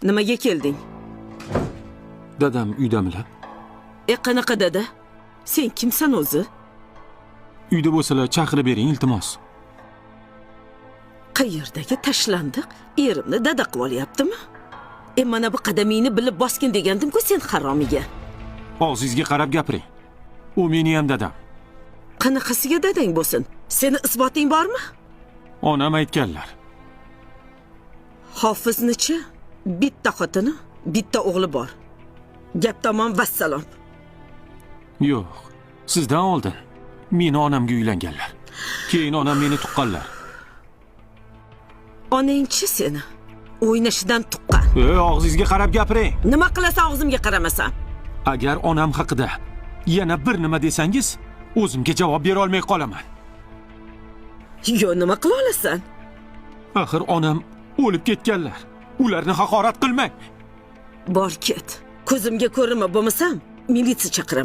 Nimaga kelding? Dadam uydamilar? Qanaqa dada? Sen kimsan o'zi? Uyda bo'lsalar chaqirib bering, iltimos. Qayerdagi tashlandiq erimni dada qilib olyaptimi? Mana bu qadamingni bilib bosgin degandim-ku sen haromiga. Og'zingizga qarab gapiring. U meni ham dadam. Qanaqasiga dadang bo'lsin? Seni isboting bormi? Onam aytganlar. Hofiznichi bitta xotini, bitta o'g'li bor. Gap tamom vassalom. Yo'q, sizdan oldin meni onamga uylanganlar. Keyin onam meni tuqqanlar. Onangchi seni o'ynashidan tuqqan. Og'zingizga qarab gapiring. Nima qilasan og'zimga qaramasam? Agar onam haqida yana bir nima desangiz, o'zimga javob bera olmay qolaman. Yo, nima qila olasan? Axir onam o'lib ketganlar. Ularni haqorat qilmang. Bor ket. Ko'zimga ko'rinma bo'lmasam, militsiya chaqiraman.